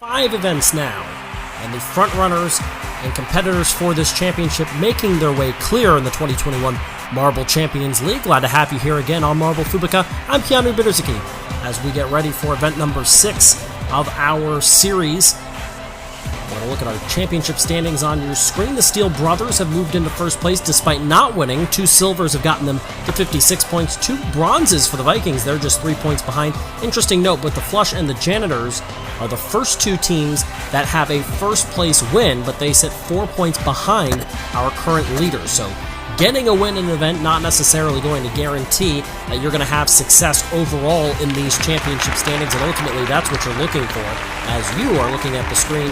5 events now, and the frontrunners and competitors for this championship making their way clear in the 2021 Marble Champions League. Glad to have you here again on Marble Fubuka. I'm Keanu Bitterzaki as we get ready for event number 6 of our series. We're going to look at our championship standings on your screen. The Steel Brothers have moved into first place despite not winning. 2 silvers have gotten them to 56 points. 2 bronzes for the Vikings. They're just 3 points behind. Interesting note, but the Flush and the Janitors are the first 2 teams that have a first place win, but they sit 4 points behind our current leaders. So getting a win in an event not necessarily going to guarantee that you're going to have success overall in these championship standings, and ultimately that's what you're looking for as you are looking at the screen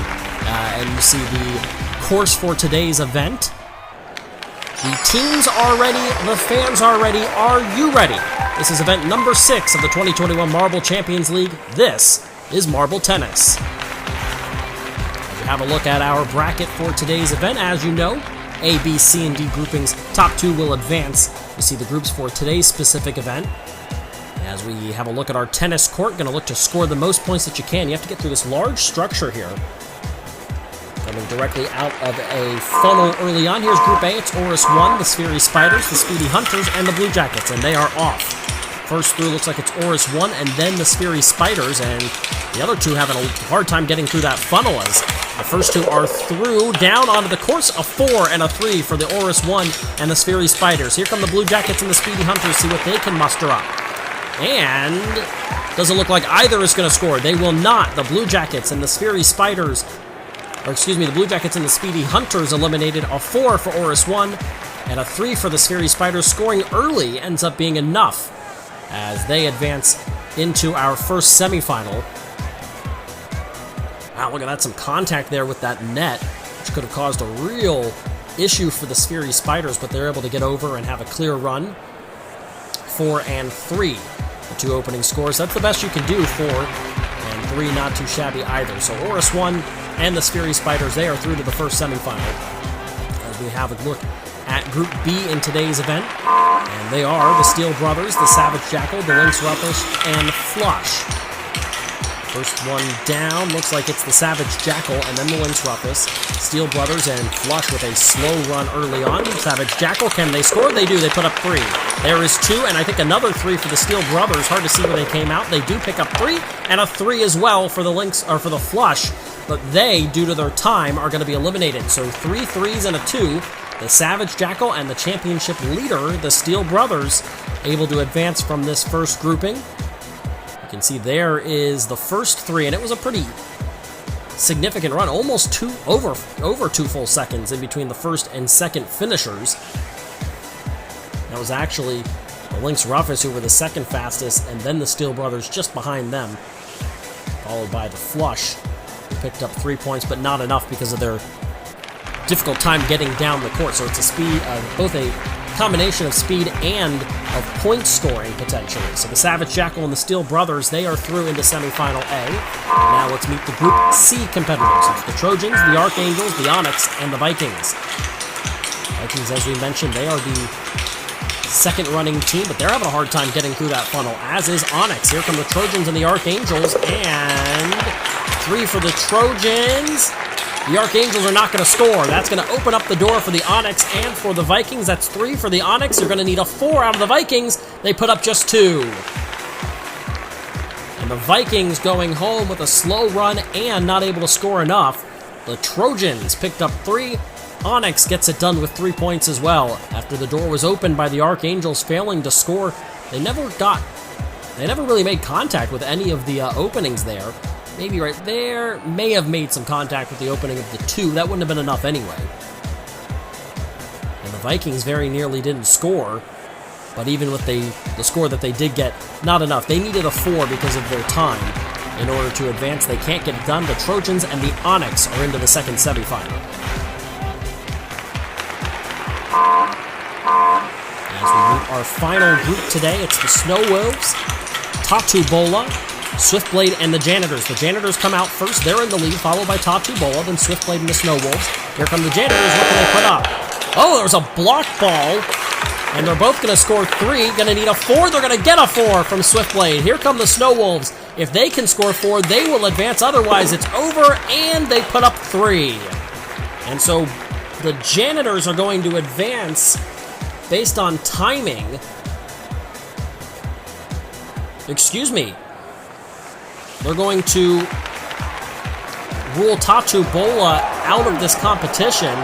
and you see the course for today's event. The teams are ready, the fans are ready. Are you ready? This is event number 6 of the 2021 Marble Champions League. This is Marble Tennis. As we have a look at our bracket for today's event, as you know, A, B, C, and D groupings, top 2 will advance. You see the groups for today's specific event. As we have a look at our tennis court, going to look to score the most points that you can. You have to get through this large structure here. Coming directly out of a funnel early on. Here's Group A. It's Oris 1, the Sphery Spiders, the Speedy Hunters, and the Blue Jackets, and they are off. First through looks like it's Oris 1 and then the Sphery Spiders, and the other 2 having a hard time getting through that funnel as the first 2 are through. Down onto the course, a 4 and a 3 for the Oris 1 and the Sphery Spiders. Here come the Blue Jackets and the Speedy Hunters, see what they can muster up. And doesn't look like either is going to score. They will not. The Blue Jackets and the Sphery Spiders, the Blue Jackets and the Speedy Hunters eliminated. A 4 for Oris 1 and a 3 for the Sphery Spiders. Scoring early ends up being enough as they advance into our first semifinal. Wow, look at that, some contact there with that net, which could have caused a real issue for the Sphery Spiders, but they're able to get over and have a clear run. 4 and 3, the 2 opening scores. That's the best you can do. 4 and 3, not too shabby either. So Oris 1 and the Sphery Spiders, they are through to the first semifinal. As we have a look at Group B in today's event, and they are the Steel Brothers, the Savage Jackal, the Lynx Ruffles, and Flush. First one down, looks like it's the Savage Jackal and then the Lynx Ruffles. Steel Brothers and Flush with a slow run early on. Savage Jackal, can they score? They do, they put up 3. There is 2, and I think another 3 for the Steel Brothers. Hard to see where they came out. They do pick up 3, and a 3 as well for the Lynx, or for the Flush, but they, due to their time, are going to be eliminated. So 3 threes and a 2. The Savage Jackal and the championship leader, the Steel Brothers, able to advance from this first grouping. You can see there is the first 3, and it was a pretty significant run, almost over 2 full seconds in between the first and second finishers. That was actually the Lynx Ruffles who were the second fastest, and then the Steel Brothers just behind them, followed by the Flush, who picked up 3 points, but not enough because of their difficult time getting down the court. So it's a speed, both a combination of speed and of point scoring potentially. So the Savage Jackal and the Steel Brothers, they are through into semifinal A. Now let's meet the Group C competitors. It's the Trojans, the Archangels, the Onyx, and the Vikings. Vikings, as we mentioned, they are the second running team, but they're having a hard time getting through that funnel, as is Onyx. Here come the Trojans and the Archangels, and 3 for the Trojans. The Archangels are not going to score. That's going to open up the door for the Onyx and for the Vikings. That's 3 for the Onyx. You're going to need a 4 out of the Vikings. They put up just 2. And the Vikings going home with a slow run and not able to score enough. The Trojans picked up 3. Onyx gets it done with 3 points as well. After the door was opened by the Archangels failing to score, they never really made contact with any of the openings there. Maybe right there, may have made some contact with the opening of the 2. That wouldn't have been enough anyway. And the Vikings very nearly didn't score, but even with the score that they did get, not enough. They needed a 4 because of their time in order to advance. They can't get it done. The Trojans and the Onyx are into the second semifinal. As we meet our final group today, it's the Snow Wolves, Tatu Bola, Swiftblade, and the Janitors. The Janitors come out first. They're in the lead, followed by Tatu Bola, then Swiftblade and the Snow Wolves. Here come the Janitors. What can they put up? Oh, there was a block ball, and they're both going to score 3. Going to need a 4. They're going to get a 4 from Swiftblade. Here come the Snow Wolves. If they can score 4, they will advance. Otherwise, it's over, and they put up 3. And so the Janitors are going to advance based on timing. Excuse me. They're going to rule Tatu Bola out of this competition.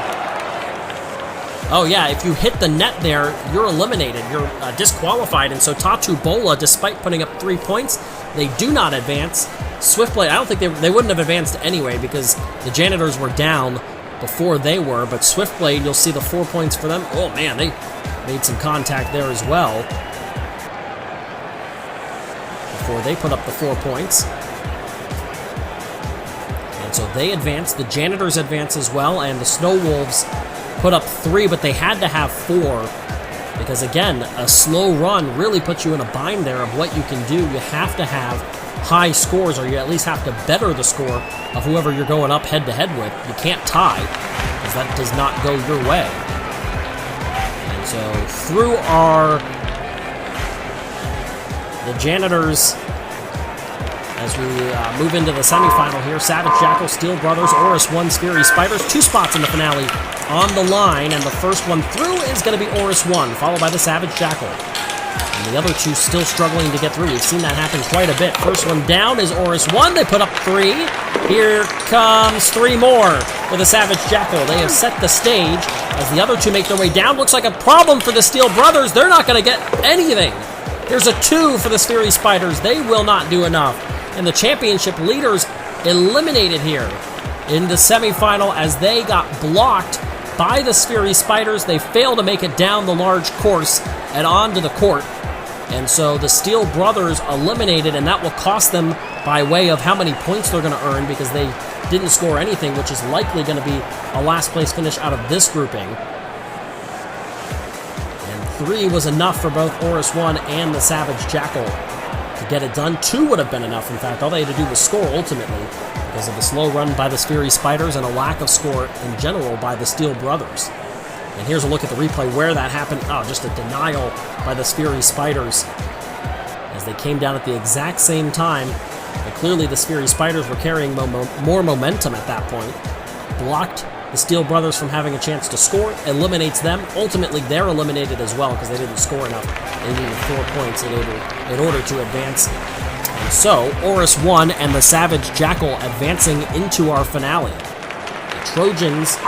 Oh yeah, if you hit the net there, you're eliminated. You're disqualified. And so Tatu Bola, despite putting up 3 points, they do not advance. Swiftblade, I don't think they wouldn't have advanced anyway because the Janitors were down before they were. But Swiftblade, you'll see the 4 points for them. Oh man, they made some contact there as well before they put up the 4 points. And so they advance. The Janitors advance as well, and the Snow Wolves put up 3, but they had to have 4 because, again, a slow run really puts you in a bind there of what you can do. You have to have high scores, or you at least have to better the score of whoever you're going up head-to-head with. You can't tie because that does not go your way. And so through the Janitors, as we move into the semifinal here, Savage Jackal, Steel Brothers, Oris 1, Spheri Spiders, 2 spots in the finale on the line, and the first one through is going to be Oris 1, followed by the Savage Jackal. And the other 2 still struggling to get through. We've seen that happen quite a bit. First one down is Oris 1. They put up 3. Here comes 3 more for the Savage Jackal. They have set the stage as the other 2 make their way down. Looks like a problem for the Steel Brothers. They're not going to get anything. Here's a 2 for the Spheri Spiders. They will not do enough. And the championship leaders eliminated here in the semifinal as they got blocked by the Spheri Spiders. They failed to make it down the large course and onto the court. And so the Steel Brothers eliminated, and that will cost them by way of how many points they're going to earn because they didn't score anything, which is likely going to be a last place finish out of this grouping. And 3 was enough for both Oris 1 and the Savage Jackal to get it done. 2 would have been enough, in fact. All they had to do was score ultimately because of the slow run by the Spheri Spiders and a lack of score in general by the Steel Brothers. And here's a look at the replay where that happened. Oh, just a denial by the Spheri Spiders as they came down at the exact same time. But clearly the Spheri Spiders were carrying more momentum at that point. Blocked the Steel Brothers from having a chance to score, eliminates them. Ultimately, they're eliminated as well because they didn't score enough. They needed 4 points in order to advance. And so, Oris 1 and the Savage Jackal advancing into our finale. The Trojans,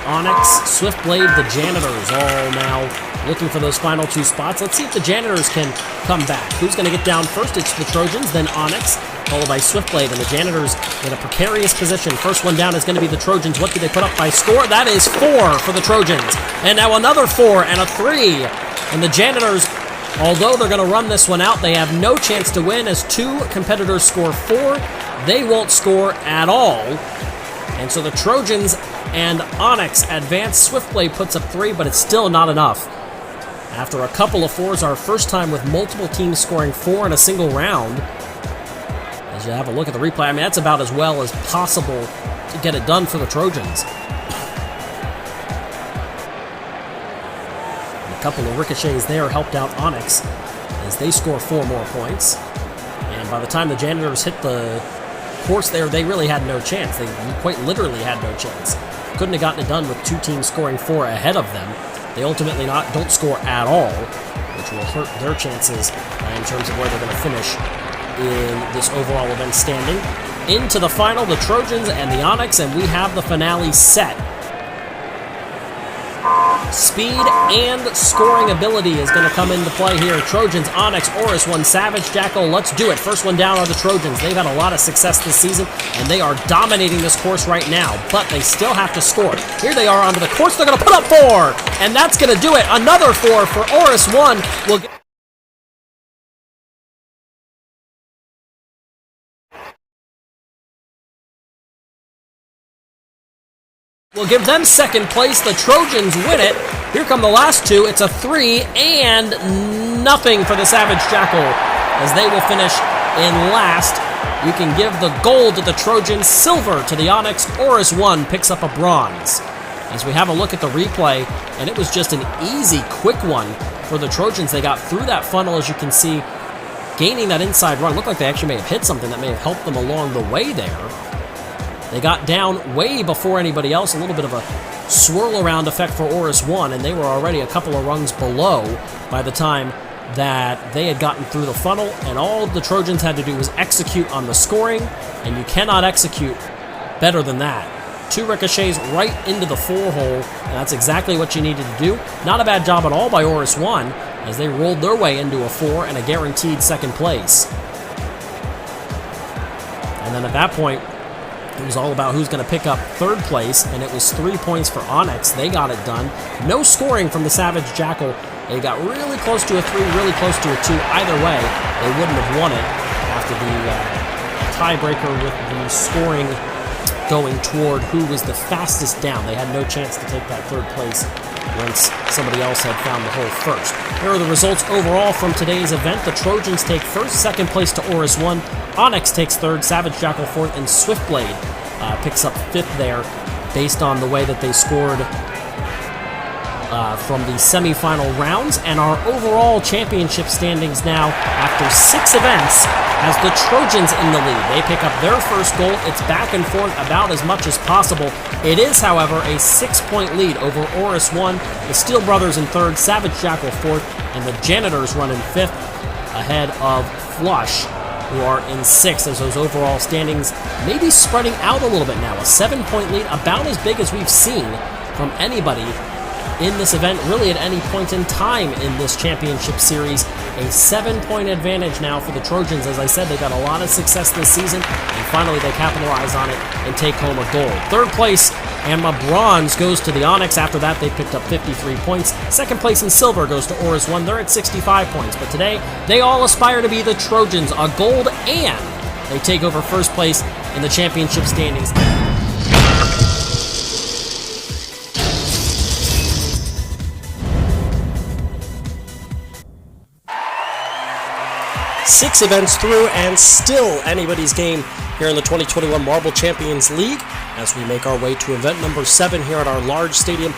Onyx, Swiftblade, the Janitors all now looking for those final 2 spots. Let's see if the Janitors can come back. Who's going to get down first? It's the Trojans, then Onyx, followed by Swiftblade, and the Janitors in a precarious position. First one down is going to be the Trojans. What do they put up by score? That is 4 for the Trojans. And now another 4 and a 3. And the Janitors, although they're going to run this one out, they have no chance to win as 2 competitors score 4. They won't score at all. And so the Trojans and Onyx advance. Swiftblade puts up 3, but it's still not enough. After a couple of 4s, our first time with multiple teams scoring 4 in a single round. As you have a look at the replay, I mean, that's about as well as possible to get it done for the Trojans. And a couple of ricochets there helped out Onyx as they score 4 more points. And by the time the Janitors hit the course there, they really had no chance. They quite literally had no chance. Couldn't have gotten it done with 2 teams scoring 4 ahead of them. They ultimately don't score at all, which will hurt their chances in terms of where they're going to finish in this overall event standing. Into the final, the Trojans and the Onyx, and we have the finale set. Speed and scoring ability is going to come into play here. Trojans, Onyx, Oris 1, Savage Jackal. Let's do it. First one down are the Trojans. They've had a lot of success this season, and they are dominating this course right now, but they still have to score. Here they are onto the course. They're going to put up 4, and that's going to do it. Another 4 for Oris 1. We'll give them second place. The Trojans win it. Here come the last 2. It's a 3 and nothing for the Savage Jackal as they will finish in last. You can give the gold to the Trojans, silver to the Onyx. Oris 1 picks up a bronze. As we have a look at the replay, and it was just an easy, quick one for the Trojans. They got through that funnel, as you can see, gaining that inside run. Looked like they actually may have hit something that may have helped them along the way there. They got down way before anybody else, a little bit of a swirl around effect for Oris 1, and they were already a couple of rungs below by the time that they had gotten through the funnel, and all the Trojans had to do was execute on the scoring, and you cannot execute better than that. 2 ricochets right into the 4-hole, and that's exactly what you needed to do. Not a bad job at all by Oris 1, as they rolled their way into a 4 and a guaranteed second place. And then at that point, it was all about who's going to pick up third place, and it was 3 points for Onyx. They got it done. No scoring from the Savage Jackal. They got really close to a 3, really close to a 2. Either way, they wouldn't have won it after the tiebreaker with the scoring going toward who was the fastest down. They had no chance to take that third place once somebody else had found the hole first. Here are the results overall from today's event. The Trojans take first, second place to Oris 1. Onyx takes third, Savage Jackal fourth, and Swiftblade picks up fifth there based on the way that they scored from the semifinal rounds. And our overall championship standings now, after 6 events, has the Trojans in the lead. They pick up their first goal. It's back and forth about as much as possible. It is, however, a 6-point lead over Oris 1, the Steel Brothers in third, Savage Jackal fourth, and the Janitors run in fifth, ahead of Flush, who are in sixth, as those overall standings may be spreading out a little bit now. A 7-point lead, about as big as we've seen from anybody in this event, really at any point in time in this championship series. A 7-point advantage now for the Trojans. As I said, they got a lot of success this season, and finally they capitalize on it and take home a gold. Third place and a bronze goes to the Onyx. After that, they picked up 53 points. Second place in silver goes to Oris 1. They're at 65 points. But today, they all aspire to be the Trojans, a gold, and they take over first place in the championship standings. Six events through, and still anybody's game here in the 2021 Marble Champions League as we make our way to event number 7 here at our large stadium.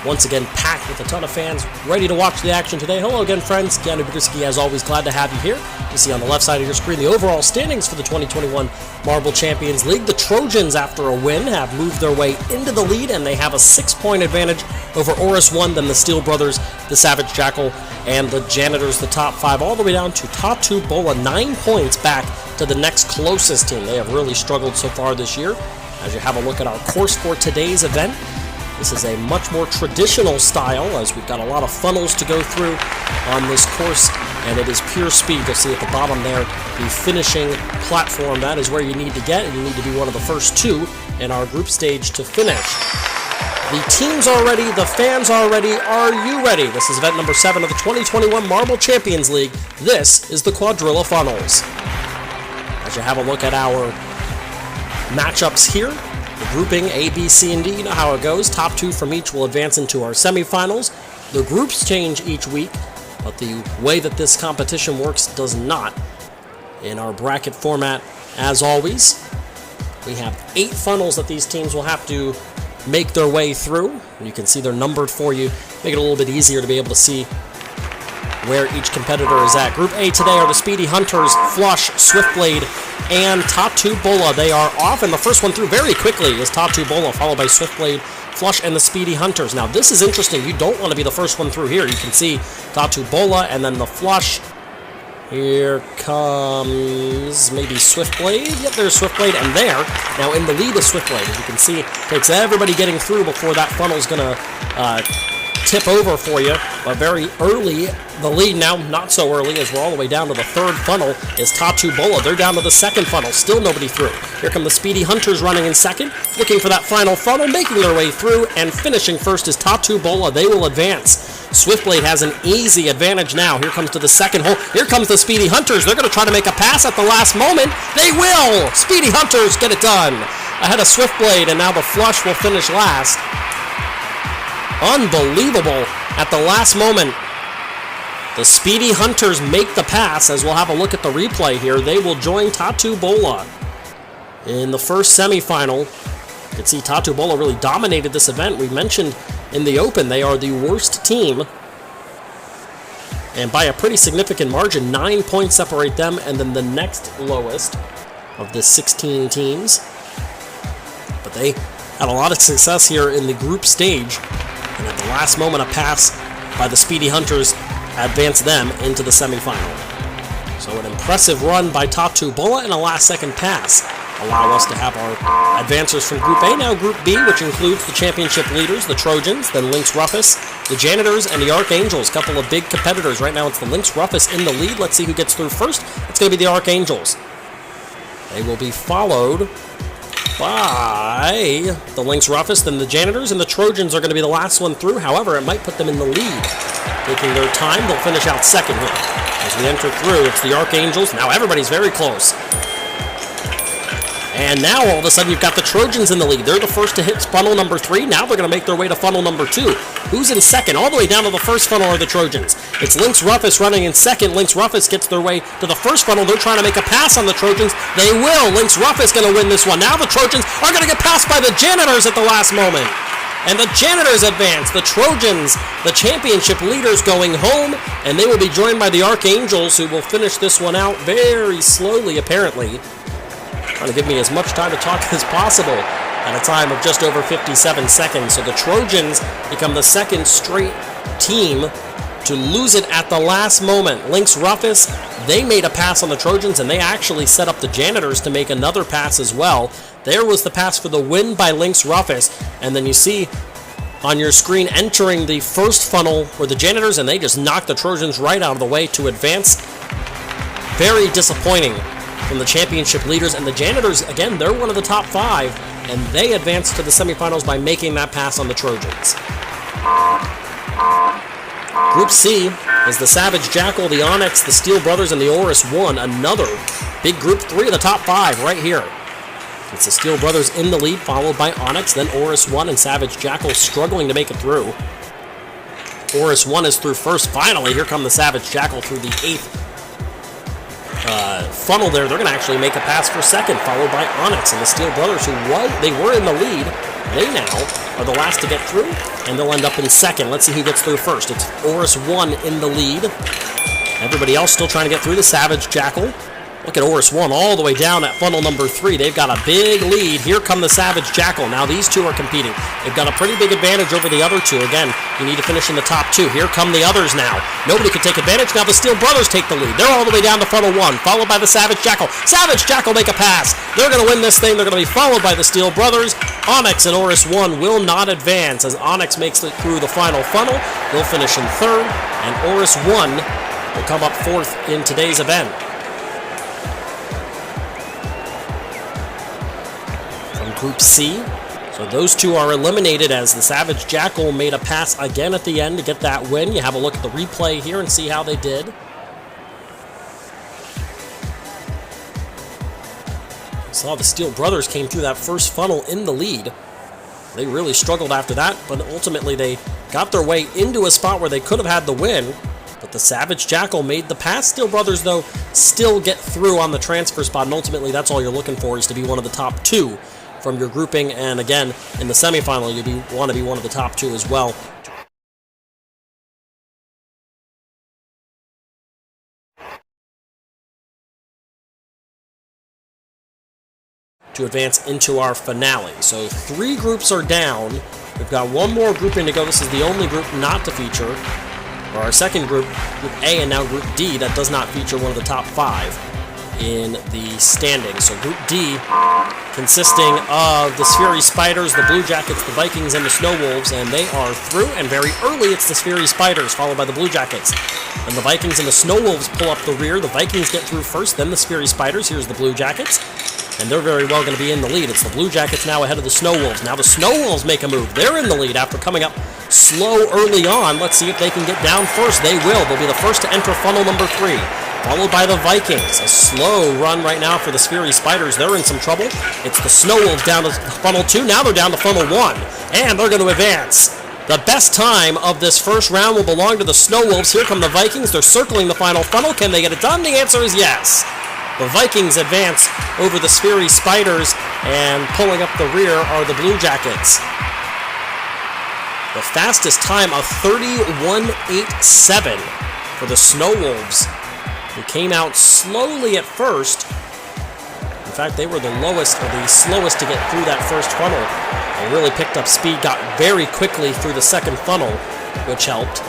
Once again, packed with a ton of fans ready to watch the action today. Hello again, friends. Keanu Badrski, as always, glad to have you here. You see on the left side of your screen the overall standings for the 2021 Marble Champions League. The Trojans, after a win, have moved their way into the lead, and they have a 6-point advantage over Oris 1, then the Steel Brothers, the Savage Jackal, and the Janitors, the top 5, all the way down to Tatu Bola, 9 points back to the next closest team. They have really struggled so far this year. As you have a look at our course for today's event, this is a much more traditional style, as we've got a lot of funnels to go through on this course, and it is pure speed. You'll see at the bottom there the finishing platform. That is where you need to get, and you need to be one of the first 2 in our group stage to finish. The teams are ready, the fans are ready. Are you ready? This is event number 7 of the 2021 Marble Champions League. This is the Quadrilla Funnels. As you have a look at our matchups here, the grouping A, B, C, and D, you know how it goes. Top 2 from each will advance into our semifinals. The groups change each week, but the way that this competition works does not. In our bracket format, as always, we have 8 funnels that these teams will have to make their way through. You can see they're numbered for you, make it a little bit easier to be able to see where each competitor is at. Group A today are the Speedy Hunters, Flush, Swiftblade, and Tatu Bola. They are off, and the first one through very quickly is Tatu Bola, followed by Swiftblade, Flush, and the Speedy Hunters. Now, this is interesting. You don't want to be the first one through here. You can see Tatu Bola, and then the Flush. Here comes maybe Swiftblade. Yep, there's Swiftblade, and there. Now, in the lead is Swiftblade. As you can see, takes everybody getting through before that funnel's going to tip over for you. But very early, the lead now, not so early, as we're all the way down to the third funnel, is Tatu Bola. They're down to the second funnel. Still nobody through. Here come the Speedy Hunters running in second, looking for that final funnel, making their way through, and finishing first is Tatu Bola. They will advance. Swiftblade has an easy advantage now. Here comes to the second hole. Here comes the Speedy Hunters. They're going to try to make a pass at the last moment. They will! Speedy Hunters get it done. Ahead of Swiftblade, and now the Flush will finish last. Unbelievable. At the last moment, the Speedy Hunters make the pass, as we'll have a look at the replay here. They will join Tatu Bola in the first semifinal. You can see Tatu Bola really dominated this event. We mentioned in the Open they are the worst team and by a pretty significant margin. 9 points separate them, and then the next lowest of the 16 teams. But they had a lot of success here in the group stage, and at the last moment, a pass by the Speedy Hunters advanced them into the semifinal. So an impressive run by Tatu Bola and a last-second pass allow us to have our advancers from Group A. Now Group B, which includes the championship leaders, the Trojans, then Lynx Ruffus, the Janitors, and the Archangels. Couple of big competitors. Right now it's the Lynx Ruffus in the lead. Let's see who gets through first. It's going to be the Archangels. They will be followed by the Lynx Ruffus, then the Janitors, and the Trojans are going to be the last one through. However, it might put them in the lead. Taking their time, they'll finish out second here. As we enter through, it's the Archangels. Now everybody's very close. And now, all of a sudden, you've got the Trojans in the lead. They're the first to hit funnel number 3. Now they're going to make their way to funnel number 2. Who's in second? All the way down to the first funnel are the Trojans. It's Lynx Ruffus running in second. Lynx Ruffus gets their way to the first funnel. They're trying to make a pass on the Trojans. They will. Lynx Ruffus going to win this one. Now the Trojans are going to get passed by the Janitors at the last moment. And the Janitors advance. The Trojans, the championship leaders, going home. And they will be joined by the Archangels, who will finish this one out very slowly, apparently. Trying to give me as much time to talk as possible at a time of just over 57 seconds. So the Trojans become the second straight team to lose it at the last moment. Lynx Ruffus, they made a pass on the Trojans, and they actually set up the Janitors to make another pass as well. There was the pass for the win by Lynx Ruffus, and then you see on your screen entering the first funnel were the Janitors, and they just knocked the Trojans right out of the way to advance. Very disappointing from the championship leaders, and the Janitors, again, they're one of the top 5, and they advanced to the semifinals by making that pass on the Trojans. Group C is the Savage Jackal, the Onyx, the Steel Brothers, and the Oris 1. Another big group, 3 of the top 5 right here. It's the Steel Brothers in the lead, followed by Onyx, then Oris 1, and Savage Jackal struggling to make it through. Oris 1 is through first. Finally, here come the Savage Jackal through the 8th funnel there. They're going to actually make a pass for second, followed by Onyx and the Steel Brothers, who they were in the lead. They now are the last to get through, and they'll end up in second. Let's see who gets through first. It's Oris 1 in the lead. Everybody else still trying to get through. The Savage Jackal. Look at Oris 1 all the way down at funnel number 3. They've got a big lead. Here come the Savage Jackal. Now these two are competing. They've got a pretty big advantage over the other two. Again, you need to finish in the top 2. Here come the others now. Nobody can take advantage. Now the Steel Brothers take the lead. They're all the way down to funnel 1, followed by the Savage Jackal. Savage Jackal make a pass. They're going to win this thing. They're going to be followed by the Steel Brothers. Onyx and Oris 1 will not advance as Onyx makes it through the final funnel. They'll finish in third, and Oris 1 will come up fourth in today's event. Group C. So those two are eliminated as the Savage Jackal made a pass again at the end to get that win. You have a look at the replay here and see how they did. You saw the Steel Brothers came through that first funnel in the lead. They really struggled after that, but ultimately they got their way into a spot where they could have had the win. But the Savage Jackal made the pass. Steel Brothers, though, still get through on the transfer spot, and ultimately that's all you're looking for, is to be one of the top 2 from your grouping, and again, in the semifinal, you want to be one of the top 2 as well. To advance into our finale. So 3 groups are down. We've got one more grouping to go. This is the only group not to feature, or our second group, Group A, and now Group D, that does not feature one of the top 5 in the standings. So Group D, consisting of the Sphery Spiders, the Blue Jackets, the Vikings, and the Snow Wolves, and they are through, and very early it's the Sphery Spiders, followed by the Blue Jackets. And the Vikings and the Snow Wolves pull up the rear. The Vikings get through first, then the Sphery Spiders. Here's the Blue Jackets, and they're very well going to be in the lead. It's the Blue Jackets now ahead of the Snow Wolves. Now the Snow Wolves make a move. They're in the lead after coming up slow early on. Let's see if they can get down first. They will. They'll be the first to enter funnel number 3. Followed by the Vikings. A slow run right now for the Sphery Spiders. They're in some trouble. It's the Snow Wolves down to funnel 2. Now they're down to funnel 1. And they're going to advance. The best time of this first round will belong to the Snow Wolves. Here come the Vikings. They're circling the final funnel. Can they get it done? The answer is yes. The Vikings advance over the Sphery Spiders, and pulling up the rear are the Blue Jackets. The fastest time of 31.87 for the Snow Wolves, who came out slowly at first. In fact, they were the lowest or the slowest to get through that first funnel. They really picked up speed, got very quickly through the second funnel, which helped.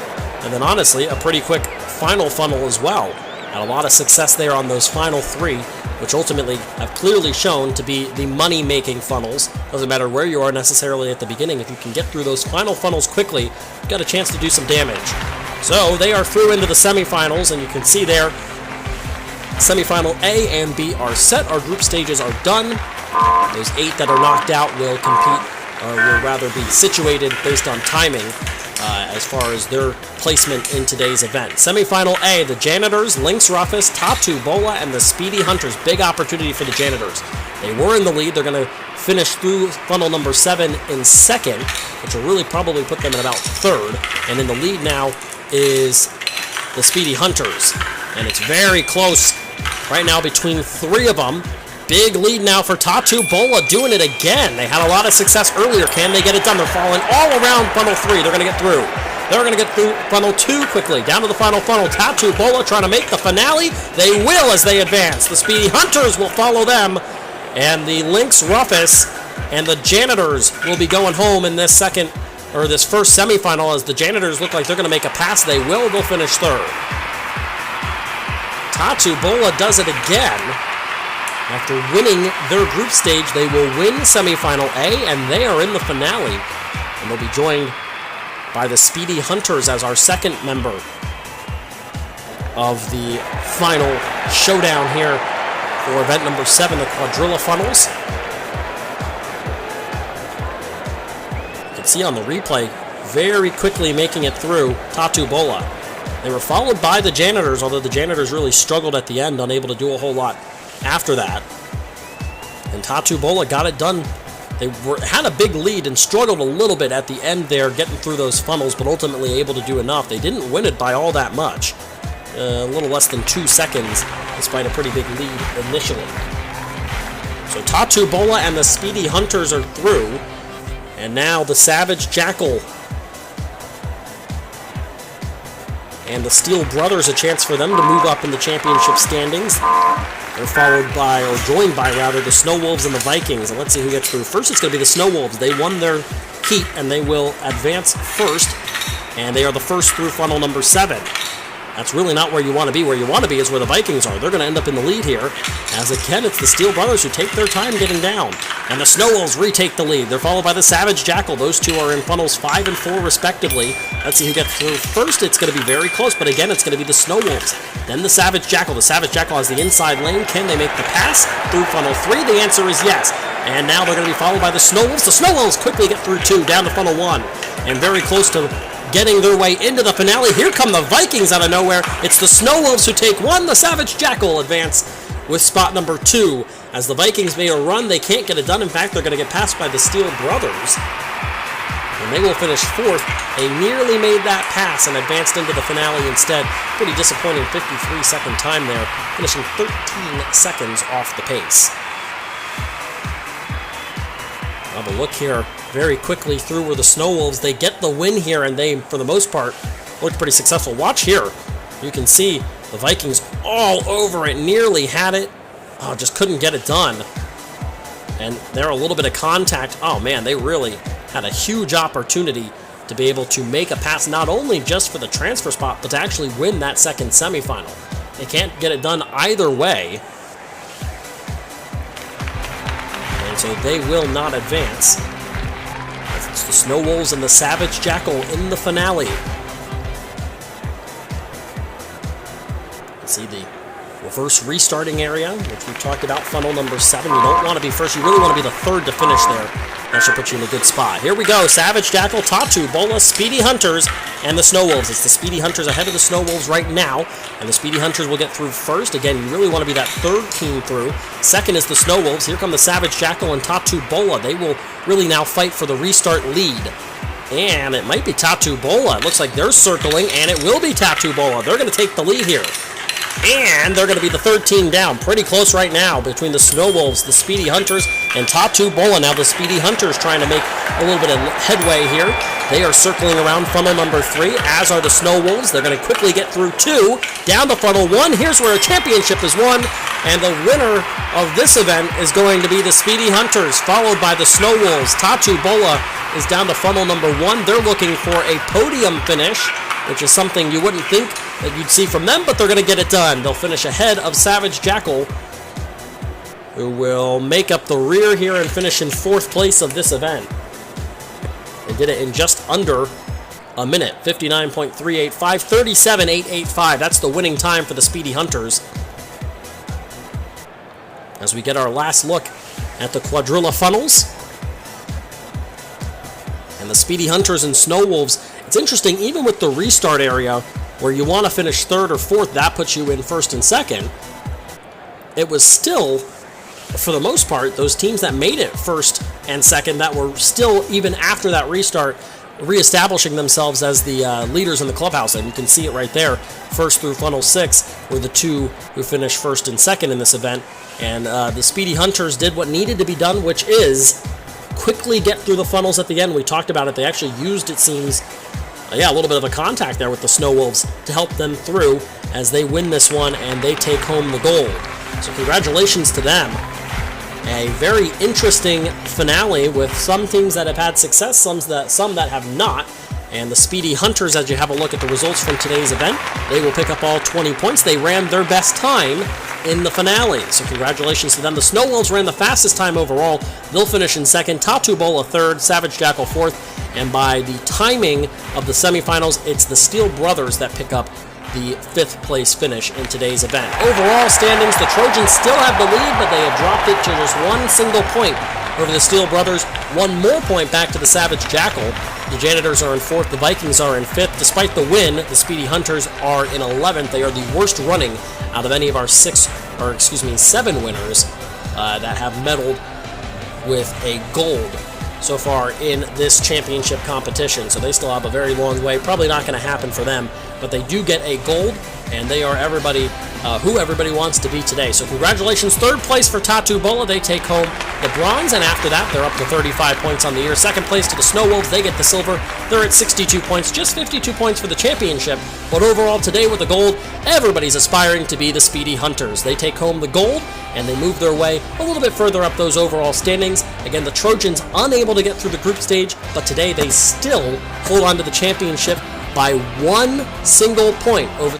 And then honestly, a pretty quick final funnel as well. Had a lot of success there on those final three, which ultimately have clearly shown to be the money-making funnels. Doesn't matter where you are necessarily at the beginning. If you can get through those final funnels quickly, you've got a chance to do some damage. So they are through into the semifinals, and you can see there, semifinal A and B are set. Our group stages are done. Those 8 that are knocked out will compete, or will rather be situated based on timing as far as their placement in today's event. Semifinal A, the Janitors, Lynx Roughest, Tatu Bola, and the Speedy Hunters. Big opportunity for the Janitors. They were in the lead. They're going to finish through funnel number 7 in second, which will really probably put them in about third. And in the lead now is the Speedy Hunters. And it's very close right now between 3 of them. Big lead now for Tatu Bola, doing it again. They had a lot of success earlier. Can they get it done? They're falling all around funnel 3. They're going to get through. They're going to get through funnel 2 quickly. Down to the final funnel. Tatu Bola trying to make the finale. They will as they advance. The Speedy Hunters will follow them. And the Lynx Roughest and the Janitors will be going home in this this first semifinal, as the Janitors look like they're going to make a pass. They will. They'll finish third. Tatu Bola does it again. After winning their group stage, they will win semifinal A, and they are in the finale. And they'll be joined by the Speedy Hunters as our second member of the final showdown here for event number 7, the Quadrilla Funnels. You can see on the replay, very quickly making it through Tatu Bola. They were followed by the Janitors, although the Janitors really struggled at the end, unable to do a whole lot after that. And Tatu Bola got it done. They had a big lead and struggled a little bit at the end there, getting through those funnels, but ultimately able to do enough. They didn't win it by all that much. A little less than 2 seconds, despite a pretty big lead initially. So Tatu Bola and the Speedy Hunters are through. And now the Savage Jackal and the Steel Brothers, a chance for them to move up in the championship standings. They're followed by, or joined by rather, the Snow Wolves and the Vikings. And let's see who gets through first. It's going to be the Snow Wolves. They won their heat, and they will advance first. And they are the first through funnel number 7. That's really not where you want to be. Where you want to be is where the Vikings are. They're going to end up in the lead here. As again, it's the Steel Brothers who take their time getting down. And the Snow Wolves retake the lead. They're followed by the Savage Jackal. Those two are in funnels 5 and 4 respectively. Let's see who gets through first. It's going to be very close, but again, it's going to be the Snow Wolves. Then the Savage Jackal. The Savage Jackal has the inside lane. Can they make the pass through funnel 3? The answer is yes. And now they're going to be followed by the Snow Wolves. The Snow Wolves quickly get through 2, down to funnel 1. And very close to getting their way into the finale. Here come the Vikings out of nowhere. It's the Snow Wolves who take 1. The Savage Jackal advance with spot number 2. As the Vikings made a run, they can't get it done. In fact, they're going to get passed by the Steel Brothers. And they will finish 4th. They nearly made that pass and advanced into the finale instead. Pretty disappointing 53-second time there, finishing 13 seconds off the pace. Have a look here very quickly through where the Snow Wolves, they get the win here, and they, for the most part, looked pretty successful. Watch here. You can see the Vikings all over it, nearly had it. Oh, just couldn't get it done. And there a little bit of contact. Oh, man, they really had a huge opportunity to be able to make a pass, not only just for the transfer spot, but to actually win that second semifinal. They can't get it done either way. And so they will not advance. It's the Snow Wolves and the Savage Jackal in the finale. See the reverse restarting area, which we've talked about, funnel number 7. You don't want to be first. You really want to be the 3rd to finish there. That should put you in a good spot. Here we go. Savage Jackal, Tatu Bola, Speedy Hunters, and the Snow Wolves. It's the Speedy Hunters ahead of the Snow Wolves right now, and the Speedy Hunters will get through first. Again, you really want to be that 3rd team through. Second is the Snow Wolves. Here come the Savage Jackal and Tatu Bola. They will really now fight for the restart lead. And it might be Tatu Bola. It looks like they're circling, and it will be Tatu Bola. They're going to take the lead here. And they're going to be the third team down. Pretty close right now between the Snow Wolves, the Speedy Hunters, and Tatu Bola. Now the Speedy Hunters trying to make a little bit of headway here. They are circling around funnel number 3, as are the Snow Wolves. They're going to quickly get through 2, down to funnel 1. Here's where a championship is won. And the winner of this event is going to be the Speedy Hunters, followed by the Snow Wolves. Tatu Bola is down to funnel number 1. They're looking for a podium finish, which is something you wouldn't think that you'd see from them, but they're going to get it done. They'll finish ahead of Savage Jackal, who will make up the rear here and finish in 4th place of this event. They did it in just under a minute, 59.385, 37.885. That's the winning time for the Speedy Hunters. As we get our last look at the quadrilla funnels. And the Speedy Hunters and Snow Wolves, it's interesting, even with the restart area, where you want to finish 3rd or 4th, that puts you in 1st and 2nd. It was still, for the most part, those teams that made it 1st and 2nd that were still, even after that restart, reestablishing themselves as the leaders in the clubhouse. And you can see it right there. 1st through funnel 6 were the 2 who finished 1st and 2nd in this event. And the Speedy Hunters did what needed to be done, which is quickly get through the funnels at the end. We talked about it. They actually used, it seems, a little bit of a contact there with the Snow Wolves to help them through as they win this one and they take home the gold. So congratulations to them. A very interesting finale with some teams that have had success, some that have not. And the Speedy Hunters, as you have a look at the results from today's event, they will pick up all 20 points. They ran their best time in the finale, so congratulations to them. The Snow Wolves ran the fastest time overall. They'll finish in 2nd, Tatu Bola 3rd, Savage Jackal 4th, and by the timing of the semifinals, it's the Steel Brothers that pick up the 5th place finish in today's event. Overall standings, the Trojans still have the lead, but they have dropped it to just one single point over the Steel Brothers. One more point back to the Savage Jackal. The Janitors are in 4th, the Vikings are in 5th. Despite the win, the Speedy Hunters are in 11th. They are the worst running out of any of our 7 winners that have medaled with a gold so far in this championship competition. So they still have a very long way. Probably not going to happen for them, but they do get a gold, and they are who everybody wants to be today. So congratulations, 3rd place for Tatu Bola. They take home the bronze, and after that, they're up to 35 points on the year. 2nd place to the Snow Wolves. They get the silver. They're at 62 points, just 52 points for the championship. But overall, today with the gold, everybody's aspiring to be the Speedy Hunters. They take home the gold, and they move their way a little bit further up those overall standings. Again, the Trojans unable to get through the group stage, but today they still hold on to the championship by one single point over